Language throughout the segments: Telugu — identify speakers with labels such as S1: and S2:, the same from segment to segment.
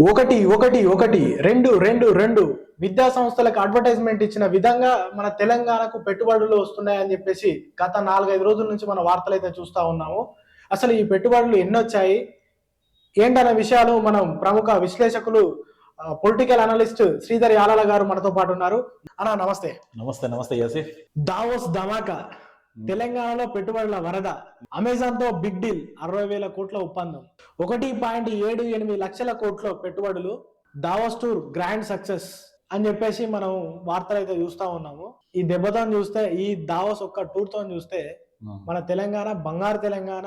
S1: ఒకటి ఒకటి ఒకటి రెండు రెండు రెండు విద్యా సంస్థలకు అడ్వర్టైజ్మెంట్ ఇచ్చిన విధంగా మన తెలంగాణకు పెట్టుబడులు వస్తున్నాయని చెప్పేసి గత 4-5 రోజుల నుంచి మన వార్తలు అయితే చూస్తా ఉన్నాము. అసలు ఈ పెట్టుబడులు ఎన్నొచ్చాయి ఏంటనే విషయాలు మనం ప్రముఖ విశ్లేషకులు పొలిటికల్ అనలిస్ట్ శ్రీధర్ యాలాల గారు మనతో పాటు ఉన్నారు. అన్న నమస్తే.
S2: నమస్తే నమస్తే యాసిఫ్.
S1: దావోస్ ధమాకా, తెలంగాణలో పెట్టుబడుల వరద, అమెజాన్ తో బిగ్ డీల్ 60,000 కోట్ల ఒప్పందం, 1.78 లక్షల కోట్ల పెట్టుబడులు, దావోస్ టూర్ గ్రాండ్ సక్సెస్ అని చెప్పేసి మనం వార్తలు అయితే చూస్తా ఉన్నాము. ఈ దెబ్బతో చూస్తే, ఈ దావోస్ ఒక్క టూర్ తో చూస్తే మన తెలంగాణ బంగారు తెలంగాణ,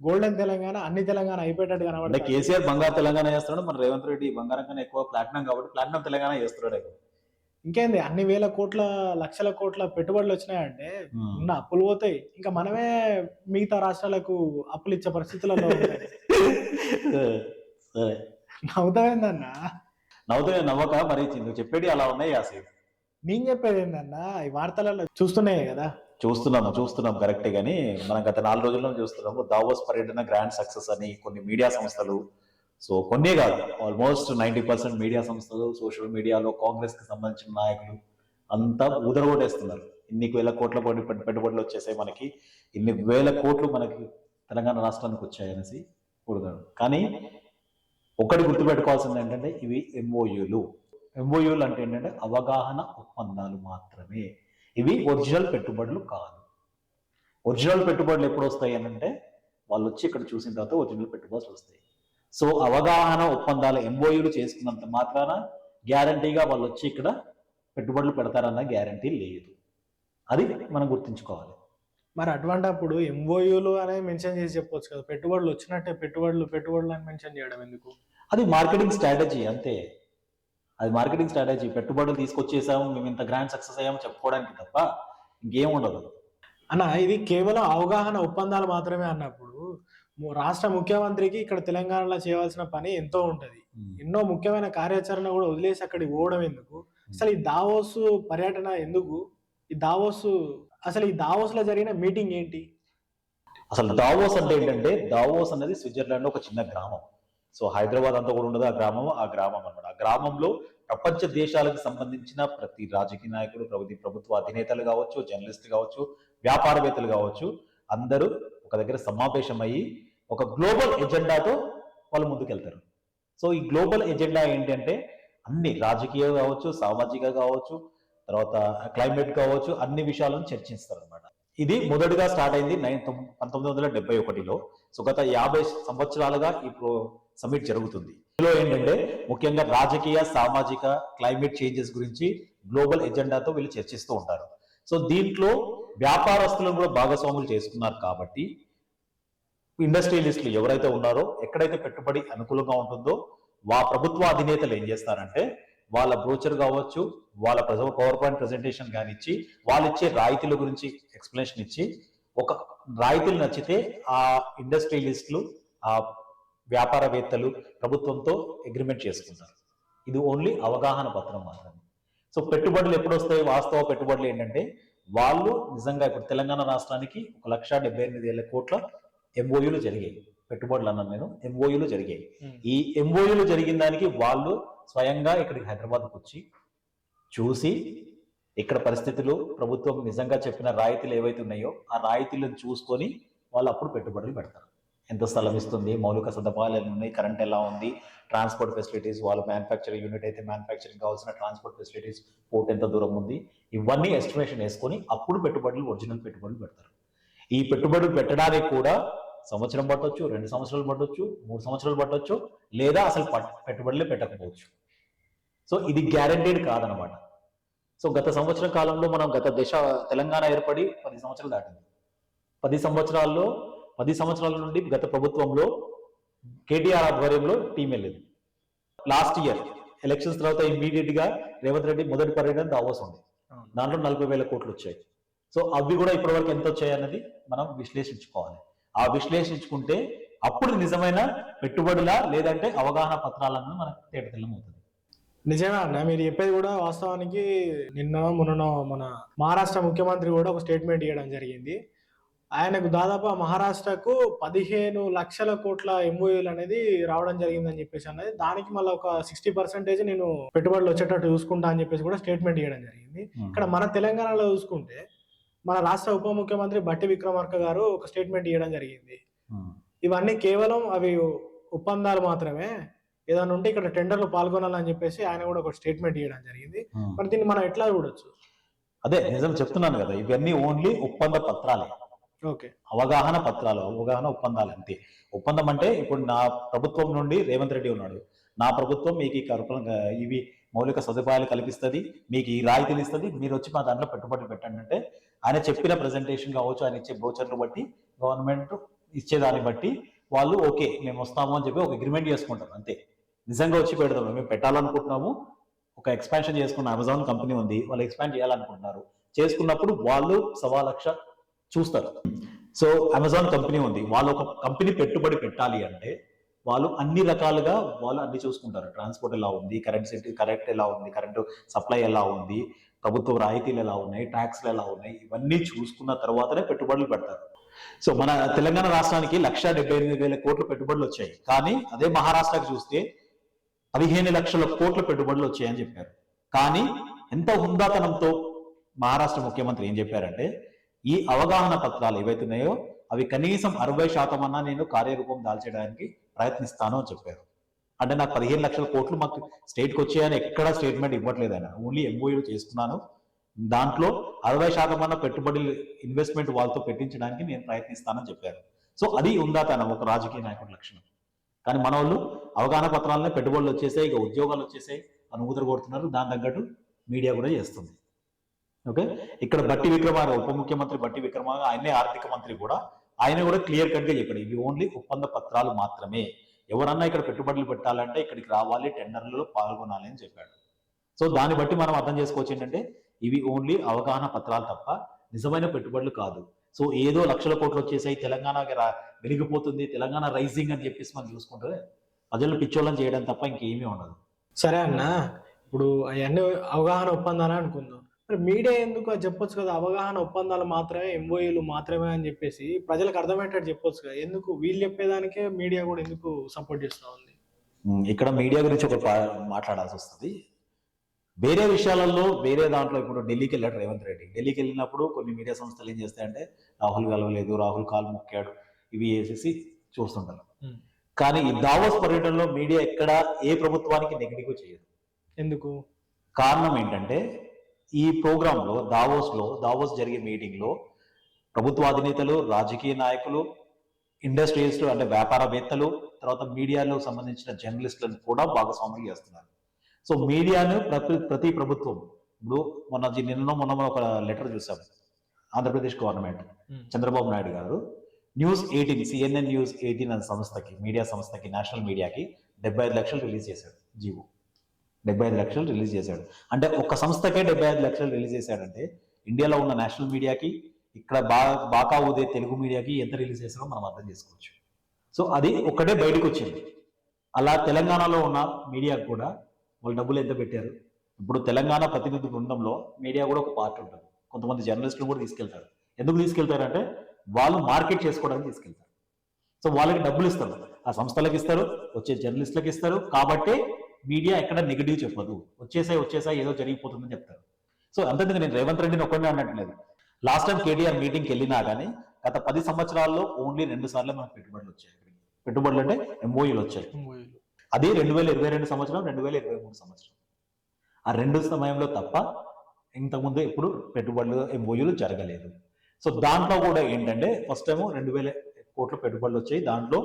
S1: గోల్డెన్ తెలంగాణ, అన్ని తెలంగాణ అయిపోయేటట్టు కనబడుతుంది.
S2: కేసీఆర్ బంగారు తెలంగాణ చేస్తున్నాడు, మన రేవంత్ రెడ్డి బంగారం కన్నా ఎక్కువ ప్లాటినం కాబట్టి ప్లాటినం తెలంగాణ చేస్తున్నాడు.
S1: ఇంకేంది అన్ని వేల కోట్ల లక్షల కోట్ల పెట్టుబడులు వచ్చినాయంటే ఉన్న అప్పులు పోతాయి. ఇంకా మనమే మిగతా రాష్ట్రాలకు అప్పులు ఇచ్చే పరిస్థితులలో నవ్వుతావేందన్నా?
S2: నవ్వక మరి నువ్వు చెప్పేది అలా ఉన్నాయి యాసిఫ్.
S1: నేను చెప్పేది ఏందన్నా, ఈ వార్తలలో చూస్తున్నాయి కదా.
S2: చూస్తున్నాం కరెక్టే. కానీ మనం గత 4 రోజుల్లో చూస్తున్నాము దావోస్ పర్యటన గ్రాండ్ సక్సెస్ అని కొన్ని మీడియా సంస్థలు, సో కొన్నే కాదు ఆల్మోస్ట్ 90% మీడియా సంస్థలు, సోషల్ మీడియాలో కాంగ్రెస్ కి సంబంధించిన నాయకులు అంతా ఉదరగొట్టేస్తున్నారు. ఇన్ని వేల కోట్ల పెట్టుబడులు వచ్చేసాయి, మనకి ఇన్ని వేల కోట్లు మనకి తెలంగాణ రాష్ట్రానికి వచ్చాయనేసి కూడదు. కానీ ఒకటి గుర్తుపెట్టుకోవాల్సింది ఏంటంటే, ఇవి ఎంఓయూలు అంటే ఏంటంటే అవగాహన ఒప్పందాలు మాత్రమే. ఇవి ఒరిజినల్ పెట్టుబడులు కాదు. ఒరిజినల్ పెట్టుబడులు ఎప్పుడు వస్తాయి అంటే వాళ్ళు వచ్చి ఇక్కడ చూసిన తర్వాత ఒరిజినల్ పెట్టుబడులు వస్తాయి. సో అవగాహన ఒప్పందాలు ఎంఓయూలు చేసుకున్నంత మాత్రాన గ్యారంటీగా వాళ్ళు వచ్చి ఇక్కడ పెట్టుబడులు పెడతారన్న గ్యారంటీ లేదు. అది మనం గుర్తుంచుకోవాలి.
S1: మరి అటువంటిప్పుడు ఎంఓయూలు అనేది మెన్షన్ చేసి చెప్పొచ్చు కదా. పెట్టుబడులు వచ్చినట్టే పెట్టుబడులు అని మెన్షన్ చేయడం ఎందుకు?
S2: అది మార్కెటింగ్ స్ట్రాటజీ అంతే. అది మార్కెటింగ్ స్ట్రాటజీ. పెట్టుబడులు తీసుకొచ్చేసాము, మేము ఇంత గ్రాండ్ సక్సెస్ అయ్యాము చెప్పుకోవడానికి తప్ప ఇంకేం ఉండదు
S1: అన్న. ఇది కేవలం అవగాహన ఒప్పందాలు మాత్రమే అన్నప్పుడు రాష్ట్ర ముఖ్యమంత్రికి ఇక్కడ తెలంగాణలో చేయవలసిన పని ఎంతో ఉంటది. ఎన్నో ముఖ్యమైన కార్యాచరణ కూడా వదిలేసి అక్కడికి పోవడం ఎందుకు? అసలు ఈ దావోస్ పర్యటన ఎందుకు? ఈ దావోస్ లో జరిగిన మీటింగ్ ఏంటి?
S2: అసలు దావోస్ అంటే ఏంటంటే, దావోస్ అనేది స్విట్జర్లాండ్ ఒక చిన్న గ్రామం. సో హైదరాబాద్ అంతా కూడా ఉండదు ఆ గ్రామం అన్నమాట. ఆ గ్రామంలో ప్రపంచ దేశాలకు సంబంధించిన ప్రతి రాజకీయ నాయకుడు, ప్రభుత్వ అధినేతలు కావచ్చు, జర్నలిస్టులు కావచ్చు, వ్యాపారవేత్తలు కావచ్చు, అందరూ ఒక దగ్గర సమావేశం అయ్యి ఒక గ్లోబల్ ఎజెండాతో వాళ్ళు ముందుకెళ్తారు. సో ఈ గ్లోబల్ ఎజెండా ఏంటంటే అన్ని రాజకీయ కావచ్చు, సామాజిక కావచ్చు, తర్వాత క్లైమేట్ కావచ్చు, అన్ని విషయాలను చర్చిస్తారు అనమాట. ఇది మొదటిగా స్టార్ట్ అయింది 1971లో. సో గత 50 సంవత్సరాలుగా ఈ సమిట్ జరుగుతుంది. ఇందులో ఏంటంటే ముఖ్యంగా రాజకీయ, సామాజిక, క్లైమేట్ చేంజెస్ గురించి గ్లోబల్ ఎజెండాతో వీళ్ళు చర్చిస్తూ ఉంటారు. సో దీంట్లో వ్యాపారస్తులను కూడా భాగస్వాములు చేసుకున్నారు కాబట్టి ఇండస్ట్రియలిస్టులు ఎవరైతే ఉన్నారో, ఎక్కడైతే పెట్టుబడి అనుకూలంగా ఉంటుందో ప్రభుత్వ అధినేతలు ఏం చేస్తారంటే వాళ్ళ బ్రోచర్ కావచ్చు, వాళ్ళ పవర్ పాయింట్ ప్రెజెంటేషన్ కానీ ఇచ్చి, వాళ్ళు ఇచ్చే రాయితీల గురించి ఎక్స్ప్లెనేషన్ ఇచ్చి, ఒక రాయితీలు నచ్చితే ఆ ఇండస్ట్రియలిస్టులు, ఆ వ్యాపారవేత్తలు ప్రభుత్వంతో అగ్రిమెంట్ చేసుకుంటారు. ఇది ఓన్లీ అవగాహన పత్రం మాత్రమే. సో పెట్టుబడులు ఎప్పుడు వస్తాయి? వాస్తవ పెట్టుబడులు ఏంటంటే వాళ్ళు నిజంగా ఇప్పుడు తెలంగాణ రాష్ట్రానికి 1,78,000 కోట్ల ఎంఓయూలు జరిగాయి. పెట్టుబడులు అన్నాను నేను, ఎంఓయూలు జరిగాయి. ఈ ఎంఓయూలు జరిగిన దానికి వాళ్ళు స్వయంగా ఇక్కడికి హైదరాబాద్కు వచ్చి చూసి, ఇక్కడ పరిస్థితులు, ప్రభుత్వం నిజంగా చెప్పిన రాయితీలు ఏవైతే ఉన్నాయో ఆ రాయితీలను చూసుకొని వాళ్ళు అప్పుడు పెట్టుబడులు పెడతారు. ఎంత స్థలం ఇస్తుంది, మౌలిక సదుపాయాలు ఎన్ని ఉన్నాయి, కరెంట్ ఎలా ఉంది, ట్రాన్స్పోర్ట్ ఫెసిలిటీస్, వాళ్ళు మ్యానుఫ్యాక్చరింగ్ యూనిట్ అయితే మ్యానుఫ్యాక్చరింగ్ కావాల్సిన ట్రాన్స్పోర్ట్ ఫెసిలిటీస్, పోర్ట్ ఎంత దూరం ఉంది, ఇవన్నీ ఎస్టిమేషన్ వేసుకొని అప్పుడు పెట్టుబడులు, ఒరిజినల్ పెట్టుబడులు పెడతారు. ఈ పెట్టుబడులు పెట్టడానికి కూడా సంవత్సరం పట్టొచ్చు, 2 సంవత్సరాలు పట్టొచ్చు, 3 సంవత్సరాలు పట్టొచ్చు, లేదా అసలు పెట్టుబడులే పెట్టకపోవచ్చు. సో ఇది గ్యారంటీడ్ కాదనమాట. సో గత సంవత్సరం కాలంలో మనం తెలంగాణ ఏర్పడి 10 సంవత్సరాలు దాటింది. 10 సంవత్సరాల నుండి గత ప్రభుత్వంలో కేటీఆర్ ఆధ్వర్యంలో టీం వెళ్ళింది. లాస్ట్ ఇయర్ ఎలక్షన్స్ తర్వాత ఇమీడియట్ గా రేవంత్ రెడ్డి మొదటి పర్యటన దావోస్ ఉంది. దాంట్లో 40,000 కోట్లు వచ్చాయి. సో అవి కూడా ఇప్పటివరకు ఎంత వచ్చాయి అన్నది మనం విశ్లేషించుకోవాలి. ఆ విశ్లేషించుకుంటే అప్పుడు నిజమైన పెట్టుబడులా లేదంటే అవగాహన పత్రాలను మనకు తేటతెల్లమవుతుంది.
S1: నిజమే అన్న, మీరు చెప్పేది కూడా వాస్తవానికి. మొన్న మన మహారాష్ట్ర ముఖ్యమంత్రి కూడా ఒక స్టేట్మెంట్ ఇవ్వడం జరిగింది. ఆయనకు దాదాపు మహారాష్ట్రకు 15 లక్షల కోట్ల ఎంఓయూలు అనేది రావడం జరిగిందని చెప్పేసి అన్నది. దానికి మళ్ళీ ఒక 60% నేను పెట్టుబడులు వచ్చేటట్టు చూసుకుంటా అని చెప్పేసి కూడా స్టేట్మెంట్ ఇవ్వడం జరిగింది. ఇక్కడ మన తెలంగాణలో చూసుకుంటే మన రాష్ట్ర ఉప ముఖ్యమంత్రి బట్టి విక్రమార్క గారు ఒక స్టేట్మెంట్ ఇవ్వడం జరిగింది. ఇవన్నీ కేవలం అవి ఒప్పందాలు మాత్రమే, ఏదైనా ఉంటే ఇక్కడ టెండర్లు పాల్గొనాలని చెప్పేసి ఆయన కూడా ఒక స్టేట్మెంట్ ఇవ్వడం జరిగింది. మరి దీన్ని మనం ఎట్లా చూడొచ్చు?
S2: అదే నిజం చెప్తున్నాను కదా, ఇవన్నీ ఓన్లీ ఒప్పంద పత్రాలే,
S1: ఓకే,
S2: అవగాహన పత్రాలు, అవగాహన ఒప్పందాలు అంతే. ఒప్పందం అంటే ఇప్పుడు నా ప్రభుత్వం నుండి రేవంత్ రెడ్డి ఉన్నాడు, నా ప్రభుత్వం మీకు ఇవి మౌలిక సదుపాయాలు కల్పిస్తుంది, మీకు ఈ రాయితీలు ఇస్తుంది, మీరు వచ్చి మా దాంట్లో పెట్టుబడులు పెట్టండి అంటే ఆయన చెప్పిన ప్రెజెంటేషన్ కావచ్చు, ఆయన ఇచ్చే బ్రోచర్లు బట్టి, గవర్నమెంట్ ఇచ్చేదాన్ని బట్టి వాళ్ళు ఓకే మేము వస్తాము అని చెప్పి ఒక అగ్రిమెంట్ చేసుకుంటారు అంతే. నిజంగా వచ్చి పెడదాం, మేము పెట్టాలనుకుంటున్నాము, ఒక ఎక్స్పాన్షన్ చేసుకున్న అమెజాన్ కంపెనీ ఉంది, వాళ్ళు ఎక్స్పాండ్ చేయాలనుకుంటున్నారు, చేసుకున్నప్పుడు వాళ్ళు 1,00,000 చూస్తారు. సో అమెజాన్ కంపెనీ ఉంది, వాళ్ళు ఒక కంపెనీ పెట్టుబడి పెట్టాలి అంటే వాళ్ళు అన్ని రకాలుగా వాళ్ళు అన్ని చూసుకుంటారు. ట్రాన్స్పోర్ట్ ఎలా ఉంది, కరెంట్ ఎలా ఉంది, కరెంటు సప్లై ఎలా ఉంది, ప్రభుత్వ రాయితీలు ఎలా ఉన్నాయి, ట్యాక్స్లు ఎలా ఉన్నాయి, ఇవన్నీ చూసుకున్న తర్వాతనే పెట్టుబడులు పెడతారు. సో మన తెలంగాణ రాష్ట్రానికి 1,78,000 కోట్ల పెట్టుబడులు వచ్చాయి, కానీ అదే మహారాష్ట్రకి చూస్తే 15 లక్షల కోట్ల పెట్టుబడులు వచ్చాయని చెప్పారు. కానీ ఎంత హుందాతనంతో మహారాష్ట్ర ముఖ్యమంత్రి ఏం చెప్పారంటే, ఈ అవగాహన పత్రాలు ఏవైతున్నాయో అవి కనీసం 60% అన్నా నేను కార్యరూపం దాల్చడానికి ప్రయత్నిస్తాను అని చెప్పారు. అంటే నాకు 15 లక్షల కోట్లు మాకు స్టేట్కి వచ్చాయని ఎక్కడ స్టేట్మెంట్ ఇవ్వట్లేదు ఆయన, ఓన్లీ ఎంఓయూ చేసుకున్నాను, దాంట్లో 60% అన్న పెట్టుబడి ఇన్వెస్ట్మెంట్ వాళ్ళతో పెట్టించడానికి నేను ప్రయత్నిస్తానని చెప్పారు. సో అది ఉందాతనం ఒక రాజకీయ నాయకుడి లక్షణం. కానీ మన వాళ్ళు అవగాహన పత్రాలనే పెట్టుబడులు వచ్చేసాయి, ఇక ఉద్యోగాలు వచ్చేసాయి అని ఊదర కొడుతున్నారు, దాని తగ్గట్టు మీడియా కూడా చేస్తుంది. ఓకే, ఇక్కడ బట్టి విక్రమార్క, ఉప ముఖ్యమంత్రి బట్టి విక్రమార్క, ఆయనే ఆర్థిక మంత్రి కూడా, ఆయన కూడా క్లియర్ కట్ గా చెప్పాడు, ఇవి ఓన్లీ ఒప్పంద పత్రాలు మాత్రమే, ఎవరన్నా ఇక్కడ పెట్టుబడులు పెట్టాలంటే ఇక్కడికి రావాలి, టెండర్లలో పాల్గొనాలి అని చెప్పాడు. సో దాన్ని బట్టి మనం అర్థం చేసుకోవచ్చు ఏంటంటే ఇవి ఓన్లీ అవగాహన పత్రాలు తప్ప నిజమైన పెట్టుబడులు కాదు. సో ఏదో లక్షల కోట్లు వచ్చేసాయి, తెలంగాణ వెలిగిపోతుంది, తెలంగాణ రైజింగ్ అని చెప్పేసి మనం చూసుకుంటే ప్రజలు పిచ్చోళ్ళని చేయడం తప్ప ఇంకేమీ ఉండదు.
S1: సరే అన్న, ఇప్పుడు అవన్నీ అవగాహన ఒప్పందాలు అనుకుందాం, మరి మీడియా ఎందుకు అది చెప్పొచ్చు కదా, అవగాహన ఒప్పందాలు మాత్రమే, ఎంఓయూలు మాత్రమే అని చెప్పేసి ప్రజలకు అర్థమయ్యేటట్టు చెప్పొచ్చు కదా, ఎందుకు వీళ్ళు చెప్పేదానికే మీడియా కూడా ఎందుకు సపోర్ట్ చేస్తూ ఉంది?
S2: ఇక్కడ మీడియా గురించి ఒక మాట్లాడాల్సి వస్తుంది. వేరే విషయాలలో వేరే దాంట్లో ఇప్పుడు ఢిల్లీకి వెళ్ళాడు రేవంత్ రెడ్డి, ఢిల్లీకి వెళ్ళినప్పుడు కొన్ని మీడియా సంస్థలు ఏం చేస్తాయంటే రాహుల్ కలవలేదు, రాహుల్ కాలు మొక్కాడు, ఇవి వేసేసి చూస్తుంటారు. కానీ ఈ దావోస్ పర్యటనలో మీడియా ఎక్కడ ఏ ప్రభుత్వానికి నెగిటివ్ చేయదు. ఎందుకు? కారణం ఏంటంటే ఈ ప్రోగ్రామ్ లో దావోస్ జరిగే మీటింగ్ లో ప్రభుత్వ అధినేతలు, రాజకీయ నాయకులు, ఇండస్ట్రియలిస్టులు అంటే వ్యాపారవేత్తలు, తర్వాత మీడియాలో సంబంధించిన జర్నలిస్టులను కూడా భాగస్వాములు చేస్తున్నారు. సో మీడియాను ప్రతి ప్రభుత్వం, ఇప్పుడు మొన్న ఒక లెటర్ చూసాం, ఆంధ్రప్రదేశ్ గవర్నమెంట్ చంద్రబాబు నాయుడు గారు CNN News 18 అనే సంస్థకి, మీడియా సంస్థకి, నేషనల్ మీడియాకి 75 లక్షలు రిలీజ్ చేశాడు జీవో. 75 లక్షలు రిలీజ్ చేశాడు అంటే ఒక సంస్థకే 75 లక్షలు రిలీజ్ చేశాడంటే ఇండియాలో ఉన్న నేషనల్ మీడియాకి, ఇక్కడ బాకా ఊదే తెలుగు మీడియాకి ఎంత రిలీజ్ చేశారో మనం అర్థం చేసుకోవచ్చు. సో అది ఒక్కటే బయటకు వచ్చింది. అలా తెలంగాణలో ఉన్న మీడియాకు కూడా వాళ్ళు డబ్బులు ఎంత పెట్టారు. ఇప్పుడు తెలంగాణ ప్రతినిధి బృందంలో మీడియా కూడా ఒక పార్ట్ ఉంటుంది, కొంతమంది జర్నలిస్టులు కూడా తీసుకెళ్తారు. ఎందుకు తీసుకెళ్తారంటే వాళ్ళు మార్కెట్ చేసుకోవడానికి తీసుకెళ్తారు. సో వాళ్ళకి డబ్బులు ఇస్తారు, ఆ సంస్థలకు ఇస్తారు, వచ్చే జర్నలిస్టులకు ఇస్తారు. కాబట్టి మీడియా ఎక్కడ నెగిటివ్ చెప్పదు, వచ్చేసాయి ఏదో జరిగిపోతుందని చెప్తారు. సో అంతేందుకు నేను రేవంత్ రెడ్డిని ఒక్కడే అన్నట్లేదు. లాస్ట్ టైం కేటీఆర్ మీటింగ్కి వెళ్ళినా కానీ గత 10 సంవత్సరాల్లో ఓన్లీ 2 సార్లు మనకు పెట్టుబడులు వచ్చాయి. పెట్టుబడులు అంటే ఎంఓయూలు వచ్చాయి. అది 2022 సంవత్సరం, 2023 సంవత్సరం. ఆ 2 సమయంలో తప్ప ఇంతకుముందు ఎప్పుడు పెట్టుబడులు ఎంఓయూలు జరగలేదు. సో దాంట్లో కూడా ఏంటంటే ఫస్ట్ టైం 2,000 కోట్ల పెట్టుబడులు వచ్చాయి, దాంట్లో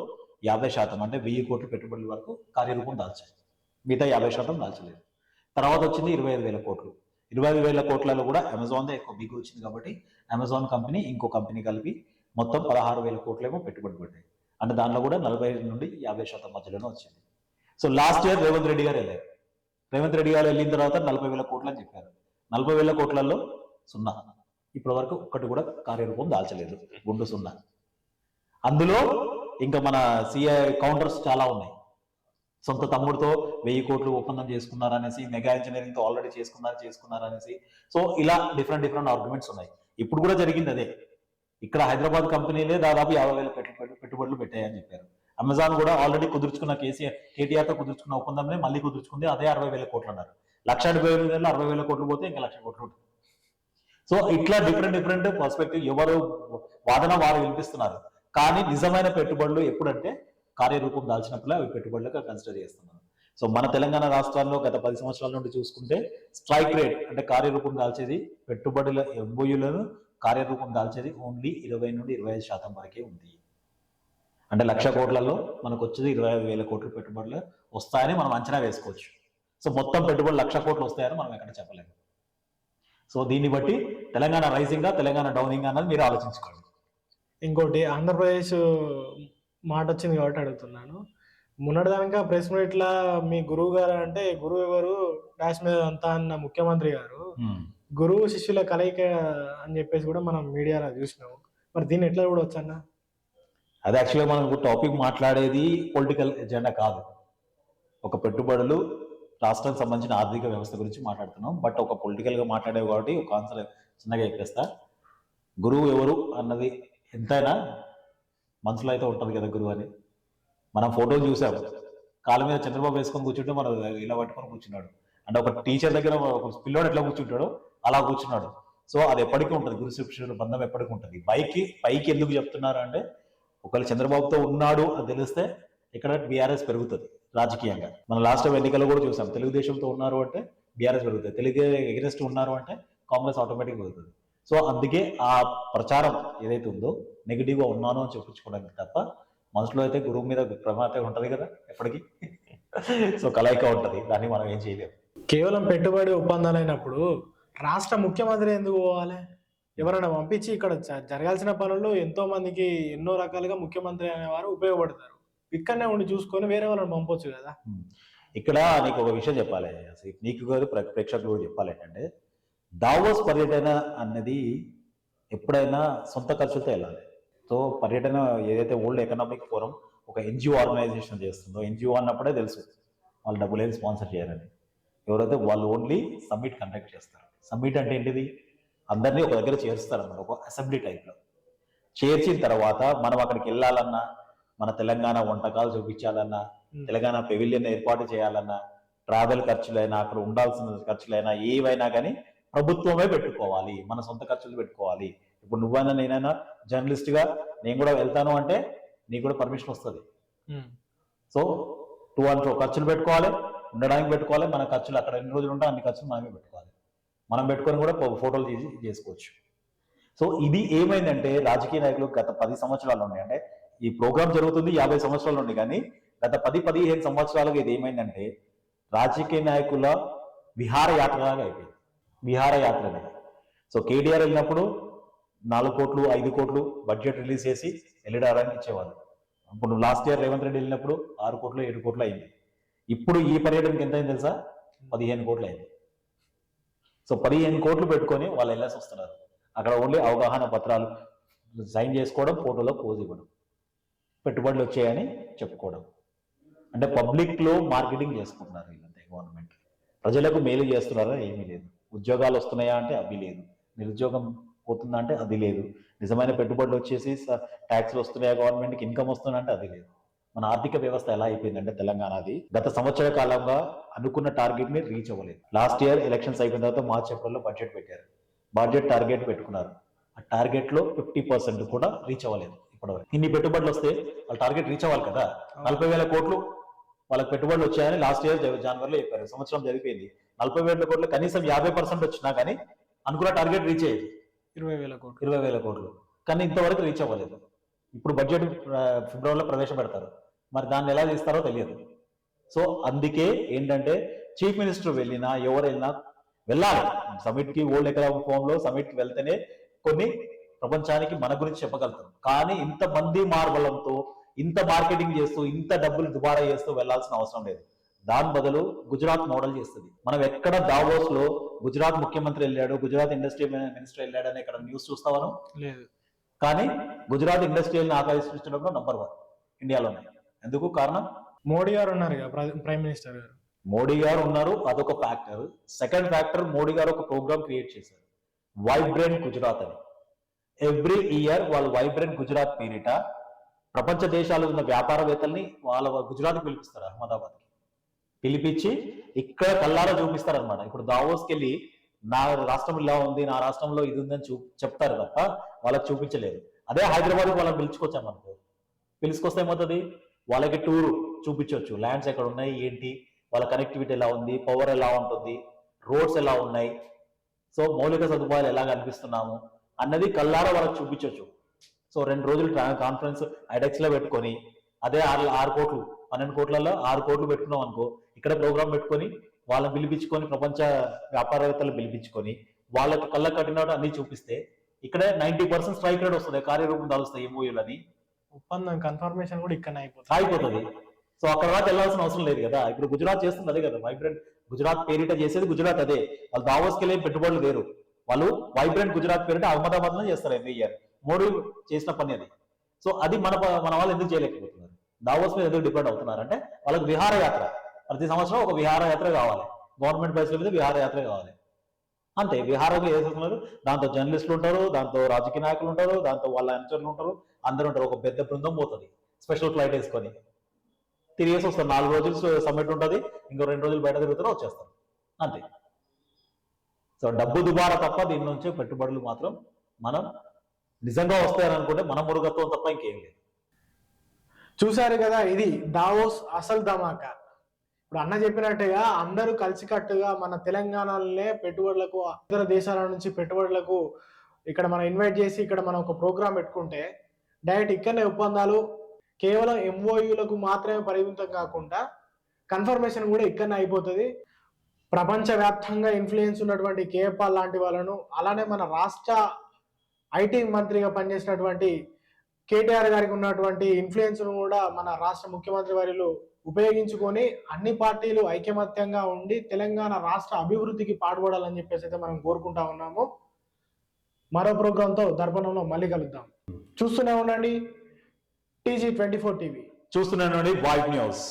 S2: 50% అంటే 1000 కోట్ల పెట్టుబడుల వరకు కార్యరూపం దాల్చాయి, మిగతా 50% దాల్చలేదు. తర్వాత వచ్చింది 25,000 కోట్లు. 25,000 కోట్లలో కూడా అమెజాన్దే ఎక్కువ బిగ్ వచ్చింది కాబట్టి అమెజాన్ కంపెనీ ఇంకో కంపెనీ కలిపి మొత్తం 16,000 కోట్లేమో పెట్టుబడి పడ్డాయి. అంటే దాంట్లో కూడా 40 నుండి 50% మధ్యలోనే వచ్చింది. So last year Revanth Reddy గారు వెళ్ళారు. రేవంత్ రెడ్డి గారు వెళ్ళిన తర్వాత 40,000 కోట్లు అని చెప్పారు. 40,000 కోట్లలో 0, ఇప్పటి వరకు ఒక్కటి కూడా కార్యరూపం దాల్చలేదు, గుండు 0. అందులో ఇంకా మన సిఐ కౌంటర్స్ చాలా ఉన్నాయి. సొంత తమ్ముడితో 1000 కోట్లు ఒప్పందం చేసుకున్నారనేసి, మెగా ఇంజనీరింగ్ తో ఆల్రెడీ చేసుకున్నారనేసి, సో ఇలా డిఫరెంట్ ఆర్గ్యుమెంట్స్ ఉన్నాయి. ఇప్పుడు కూడా జరిగింది అదే. ఇక్కడ హైదరాబాద్ కంపెనీలే దాదాపు 50,000 పెట్టుబడులు పెట్టాయని చెప్పారు. అమెజాన్ కూడా ఆల్రెడీ కుదుర్చుకున్న కేటీఆర్ తో కుదుర్చుకున్న ఒప్పందమే మళ్ళీ కుదుర్చుకుంది, అదే 60,000 కోట్లు అన్నారు. 1,80,000 60,000 కోట్లు పోతే ఇంకా 1,00,000 కోట్లు ఉంటుంది. సో ఇట్లా డిఫరెంట్ పర్స్పెక్టివ్ ఎవరు వాదన వారు వినిపిస్తున్నారు. కానీ నిజమైన పెట్టుబడులు ఎప్పుడంటే కార్యరూపం దాల్చినప్పుడే అవి పెట్టుబడులుగా కన్సిడర్ చేస్తున్నారు. సో మన తెలంగాణ రాష్ట్రాల్లో గత 10 సంవత్సరాల నుండి చూసుకుంటే స్ట్రైక్ రేట్ అంటే కార్యరూపం దాల్చేది పెట్టుబడుల ఎంఓయూలను కార్యరూపం దాల్చేది ఓన్లీ 20 నుండి 25% వరకే ఉంది. అంటే 1,00,000 కోట్లలో మనకు వచ్చేది 25,000 కోట్లు పెట్టుబడులు వస్తాయని మనం అంచనా వేసుకోవచ్చు. సో మొత్తం పెట్టుబడులు 1,00,000 కోట్లు వస్తాయని మనం ఎక్కడ చెప్పలేము. సో దీన్ని బట్టి తెలంగాణ రైజింగా తెలంగాణ డౌనింగ్ అన్నది మీరు ఆలోచించుకోండి.
S1: ఇంకోటి ఆంధ్రప్రదేశ్ మాట వచ్చింది కాబట్టి అడుగుతున్నాను. మొన్నటిదాకా ప్రెస్ మీట్లా మీ గురువు గారు అంటే గురువు ఎవరు డాష్ మీద అంతా అన్న ముఖ్యమంత్రి గారు గురువు శిష్యుల కలయిక అని చెప్పేసి కూడా మనం మీడియాలో చూసినాము. మరి దీన్ని ఎట్లా కూడా వచ్చన్నా?
S2: అది యాక్చువల్గా మనం టాపిక్ మాట్లాడేది పొలిటికల్ ఎజెండా కాదు, ఒక పెట్టుబడులు రాష్ట్రానికి సంబంధించిన ఆర్థిక వ్యవస్థ గురించి మాట్లాడుతున్నాం. బట్ ఒక పొలిటికల్గా మాట్లాడేవి కాబట్టి ఒక ఆన్సర్ చిన్నగా చెప్పేస్తా. గురువు ఎవరు అన్నది ఎంతైనా మనసులో అయితే ఉంటుంది కదా గురువు అని. మనం ఫోటోలు చూసాము, కాళ్ళ మీద చంద్రబాబు వేసుకొని కూర్చుంటే మనం ఇలా పట్టుకొని కూర్చున్నాడు. అంటే ఒక టీచర్ దగ్గర ఒక పిల్లోడు ఎట్లా కూర్చుంటాడో అలా కూర్చున్నాడు. సో అది ఎప్పటికీ ఉంటుంది, గురు శిష్యుల బంధం ఎప్పటికీ ఉంటుంది. పైకి ఎందుకు చెప్తున్నారు అంటే ఒకవేళ చంద్రబాబుతో ఉన్నాడు అని తెలిస్తే ఇక్కడ బీఆర్ఎస్ పెరుగుతుంది రాజకీయంగా. మన లాస్ట్ ఎన్నికల్లో కూడా చూసాం, తెలుగుదేశంతో ఉన్నారు అంటే బీఆర్ఎస్ పెరుగుతుంది, తెలుగు ఎగరెస్ట్ ఉన్నారు అంటే కాంగ్రెస్ ఆటోమేటిక్ పెరుగుతుంది. సో అందుకే ఆ ప్రచారం ఏదైతే ఉందో నెగిటివ్గా ఉన్నాను అని చెప్పించుకోవడానికి తప్ప మనసులో అయితే గురువు మీద ప్రమాద ఉంటుంది కదా ఎప్పటికీ. సో కలయిక ఉంటుంది, దాన్ని మనం ఏం చేయలేము.
S1: కేవలం పెట్టుబడి ఒప్పందాలైనప్పుడు రాష్ట్ర ముఖ్యమంత్రి ఎందుకు పోవాలి? ఎవరైనా పంపించి ఇక్కడ జరగాల్సిన పనులు ఎంతో మందికి ఎన్నో రకాలుగా ముఖ్యమంత్రి అనేవారు ఉపయోగపడతారు. ఇక్కడనే ఉండి చూసుకొని వేరే వాళ్ళని పంపొచ్చు కదా.
S2: ఇక్కడ నీకు ఒక విషయం చెప్పాలి, నీకు కాదు ప్రేక్షకులు కూడా చెప్పాలి ఏంటంటే దావోస్ పర్యటన అన్నది ఎప్పుడైనా సొంత ఖర్చులతో వెళ్ళాలి. సో పర్యటన ఏదైతే వరల్డ్ ఎకనామిక్ ఫోరం ఒక ఎన్జిఓ ఆర్గనైజేషన్ చేస్తుందో, ఎన్జిఓ అన్నప్పుడే తెలుసు వాళ్ళు డబ్బులు ఏమి స్పాన్సర్ చేయాలని. ఎవరైతే వాళ్ళు ఓన్లీ సమ్మిట్ కండక్ట్ చేస్తారు. సమ్మిట్ అంటే ఏంటిది? అందరినీ ఒక దగ్గర చేరుస్తారు అన్నమాట, ఒక అసెంబ్లీ టైప్లో. చేర్చిన తర్వాత మనం అక్కడికి వెళ్ళాలన్నా, మన తెలంగాణ వంటకాలు చూపించాలన్నా, తెలంగాణ పెవిలియన్ ఏర్పాటు చేయాలన్నా, ట్రావెల్ ఖర్చులైనా, అక్కడ ఉండాల్సిన ఖర్చులైనా ఏవైనా కానీ ప్రభుత్వమే పెట్టుకోవాలి, మన సొంత ఖర్చులు పెట్టుకోవాలి. ఇప్పుడు నువ్వైనా నేనైనా జర్నలిస్ట్గా నేను కూడా వెళ్తాను అంటే నీకు కూడా పర్మిషన్ వస్తుంది. సో 2 ఖర్చులు పెట్టుకోవాలి, ఉండడానికి పెట్టుకోవాలి, మన ఖర్చులు అక్కడ ఎన్ని రోజులు ఉంటే అన్ని ఖర్చులు మనమే పెట్టుకోవాలి. మనం పెట్టుకొని కూడా ఫోటోలు తీసి చేసుకోవచ్చు. సో ఇది ఏమైందంటే రాజకీయ నాయకులు గత 10 సంవత్సరాలు ఉన్నాయి, అంటే ఈ ప్రోగ్రామ్ జరుగుతుంది 50 సంవత్సరాల నుండి, కానీ గత 10-15 సంవత్సరాలుగా ఇది ఏమైందంటే రాజకీయ నాయకుల విహారయాత్రలాగా అయిపోయింది. విహారయాత్ర అనేది. సో కేటీఆర్ వెళ్ళినప్పుడు 4 కోట్లు 5 కోట్లు బడ్జెట్ రిలీజ్ చేసి వెళ్ళడానికి ఇచ్చేవాళ్ళు. ఇప్పుడు లాస్ట్ ఇయర్ రేవంత్ రెడ్డి వెళ్ళినప్పుడు 6 కోట్లు 7 కోట్లు అయింది. ఇప్పుడు ఈ పర్యటనకి ఎంత అయింది తెలుసా? 15 కోట్లు అయింది. సో 15 కోట్లు పెట్టుకొని వాళ్ళు వెళ్ళేసి వస్తున్నారు. అక్కడ ఓన్లీ అవగాహన పత్రాలు సైన్ చేసుకోవడం, ఫోటోలో పోజ్ ఇవ్వడం, పెట్టుబడులు వచ్చాయని చెప్పుకోవడం. అంటే పబ్లిక్లో మార్కెటింగ్ చేసుకుంటున్నారు వీళ్ళంతే. గవర్నమెంట్ ప్రజలకు మేలు చేస్తున్నారా? ఏమీ లేదు. ఉద్యోగాలు వస్తున్నాయా అంటే అవి లేదు. నిరుద్యోగం పోతుందా అంటే అది లేదు. నిజమైన పెట్టుబడులు వచ్చేసి ట్యాక్స్లు వస్తున్నాయా, గవర్నమెంట్కి ఇన్కమ్ వస్తుందా అంటే అది లేదు. మన ఆర్థిక వ్యవస్థ ఎలా అయిపోయిందంటే తెలంగాణది గత సంవత్సర కాలంగా అనుకున్న టార్గెట్ ని రీచ్ అవ్వలేదు. లాస్ట్ ఇయర్ ఎలక్షన్స్ అయిపోయిన తర్వాత మార్చ్ ఏప్రిల్లో బడ్జెట్ పెట్టారు, బడ్జెట్ టార్గెట్ పెట్టుకున్నారు. ఆ టార్గెట్ లో 50% కూడా రీచ్ అవ్వలేదు ఇప్పటివరకు. ఇన్ని పెట్టుబడులు వస్తే వాళ్ళ టార్గెట్ రీచ్ అవ్వాలి కదా. 40,000 కోట్లు వాళ్ళకి పెట్టుబడులు వచ్చాయని లాస్ట్ ఇయర్ జనవరిలో చెప్పారు. సంవత్సరం జరిగిపోయింది. 40,000 కోట్లు కనీసం 50% వచ్చినా కానీ అనుకున్న టార్గెట్ రీచ్ అయ్యేది 20,000 కోట్లు, కానీ ఇంతవరకు రీచ్ అవ్వలేదు. ఇప్పుడు బడ్జెట్ ఫిబ్రవరిలో ప్రవేశపెడతారు, మరి దాన్ని ఎలా తీస్తారో తెలియదు. సో అందుకే ఏంటంటే చీఫ్ మినిస్టర్ వెళ్ళినా ఎవరు వెళ్ళినా వెళ్ళాలి సమిట్ కి. వరల్డ్ ఎకనామిక్ ఫోరం లో సమిట్ కి వెళ్తేనే కొన్ని ప్రపంచానికి మన గురించి చెప్పగలుగుతాం. కానీ ఇంతమంది మార్బలంతో ఇంత మార్కెటింగ్ చేస్తూ ఇంత డబ్బులు దుబారా చేస్తూ వెళ్లాల్సిన అవసరం లేదు. దాని బదులు గుజరాత్ మోడల్ చేస్తుంది. మనం ఎక్కడ దావోస్ లో గుజరాత్ ముఖ్యమంత్రి వెళ్ళాడు, గుజరాత్ ఇండస్ట్రీ మినిస్టర్ వెళ్ళాడు అని ఇక్కడ న్యూస్ చూస్తావను లేదు. కానీ గుజరాత్ ఇండస్ట్రియల్ని ఆకర్షించడంలో నంబర్ 1 ఇండియాలోనే. ఎందుకు కారణం?
S1: మోడీ గారు ఉన్నారు, ప్రైమ్ మినిస్టర్ గారు.
S2: మోడీ గారు ఉన్నారు, అదొక ఫ్యాక్టర్. సెకండ్ ఫ్యాక్టర్, మోడీ గారు ఒక ప్రోగ్రామ్ క్రియేట్ చేశారు, వైబ్రెంట్ గుజరాత్ అని. ఎవ్రీ ఇయర్ వాళ్ళు వైబ్రెంట్ గుజరాత్ పేరిట ప్రపంచ దేశాలు ఉన్న వ్యాపారవేత్తల్ని వాళ్ళ గుజరాత్కి పిలిపిస్తారు, అహ్మదాబాద్కి పిలిపించి ఇక్కడ కల్లారా చూపిస్తారనమాట. ఇప్పుడు దావోస్కి వెళ్ళి నా రాష్ట్రం ఇలా ఉంది, నా రాష్ట్రంలో ఇది ఉందని చెప్తారు తప్ప వాళ్ళకి చూపించలేదు. అదే హైదరాబాద్కి వాళ్ళని పిలుచుకొచ్చామనుకో, పిలుచుకొస్తే ఏమవుతుంది, వాళ్ళకి టూర్ చూపించవచ్చు, ల్యాండ్స్ ఎక్కడ ఉన్నాయి ఏంటి, వాళ్ళ కనెక్టివిటీ ఎలా ఉంది, పవర్ ఎలా ఉంటుంది, రోడ్స్ ఎలా ఉన్నాయి, సో మౌలిక సదుపాయాలు ఎలా కనిపిస్తున్నాము అన్నది కల్లారా వాళ్ళకి చూపించవచ్చు. సో 2 రోజులు కాన్ఫరెన్స్ ఐడెక్స్ లో పెట్టుకొని, అదే 6 కోట్లు 12 కోట్లలో 6 కోట్లు పెట్టుకున్నాం అనుకో, ఇక్కడ ప్రోగ్రామ్ పెట్టుకొని వాళ్ళని పిలిపించుకొని ప్రపంచ వ్యాపారవేత్తలు పిలిపించుకొని వాళ్ళకి కళ్ళ కట్టినట్టు అన్ని చూపిస్తే ఇక్కడే 90% స్ట్రైక్ రేట్ వస్తుంది, కార్యరూపం దాలుస్తాయి ఎంఓయూలని,
S1: ఒప్పందం కన్ఫర్మేషన్ కూడా ఇక్కడ
S2: అయిపోతుంది. సో అక్కడ దాకా వెళ్ళాల్సిన అవసరం లేదు కదా. ఇప్పుడు గుజరాత్ చేస్తుంది అదే కదా, వైబ్రెంట్ గుజరాత్ పేరిట చేసేది గుజరాత్ అదే. వాళ్ళు దావోస్కి వెళ్ళే పెట్టుబడులు వేరు, వాళ్ళు వైబ్రెంట్ గుజరాత్ పేరిట అహ్మదాబాద్ లో చేస్తారు ఎవ్రీ ఇయర్. మోడీ చేసిన పని అది. సో అది మన వాళ్ళు ఎందుకు చేయలేకపోతున్నారు, దావోస్ మీద ఎందుకు డిపెండ్ అవుతున్నారు అంటే వాళ్ళకి విహారయాత్ర, ప్రతి సంవత్సరం ఒక విహారయాత్ర కావాలి, గవర్నమెంట్ పైసల మీద విహారయాత్ర కావాలి అంతే. విహారంలో చేస్తున్నారు, దాంతో జర్నలిస్టులు ఉంటారు, దాంతో రాజకీయ నాయకులు ఉంటారు, దాంతో వాళ్ళ అనుచరులు ఉంటారు, అందరూ ఉంటారు. ఒక పెద్ద బృందం పోతుంది స్పెషల్ ఫ్లైట్ వేసుకొని, తిరిగేసి వస్తారు. 4 రోజులు సమ్మిట్ ఉంటుంది, ఇంకో 2 రోజులు బయట తిరుగుతారు, వచ్చేస్తారు అంతే. సో డబ్బు దుబారా తప్ప దీని నుంచి పెట్టుబడులు మాత్రం మనం నిజంగా వస్తాయని అనుకుంటే మన మురుగత్వం తప్ప ఇంకేం లేదు.
S1: చూసారు కదా, ఇది దావోస్ అసలు ధమాకా. ఇప్పుడు అన్న చెప్పినట్టుగా అందరూ కలిసికట్టుగా మన తెలంగాణలోనే పెట్టుబడులకు, ఇతర దేశాల నుంచి పెట్టుబడులకు ఇక్కడ మనం ఇన్వైట్ చేసి ఇక్కడ మనం ఒక ప్రోగ్రామ్ పెట్టుకుంటే డైరెక్ట్ ఇక్కడనే ఒప్పందాలు కేవలం ఎంఓయూలకు మాత్రమే పరిమితం కాకుండా కన్ఫర్మేషన్ కూడా ఇక్కడనే అయిపోతుంది. ప్రపంచవ్యాప్తంగా ఇన్ఫ్లుయెన్స్ ఉన్నటువంటి కేపాల్ లాంటి వాళ్ళను, అలానే మన రాష్ట్ర ఐటీ మంత్రిగా పనిచేసినటువంటి కేటీఆర్ గారికి ఉన్నటువంటి ఇన్ఫ్లుయెన్స్ ను కూడా మన రాష్ట్ర ముఖ్యమంత్రి వర్యులు ఉపయోగించుకొని అన్ని పార్టీలు ఐకమత్యంగా ఉండి తెలంగాణ రాష్ట్ర అభివృద్ధికి పాటుపడాలని చెప్పేసి అయితే మనం కోరుకుంటా ఉన్నాము. మరో ప్రోగ్రాంతో దర్పణంలో మళ్ళీ కలుద్దాం. చూస్తూనే ఉండండి TG24 టీవీ,
S2: చూస్తూనే ఉండండి వైబ్ న్యూస్.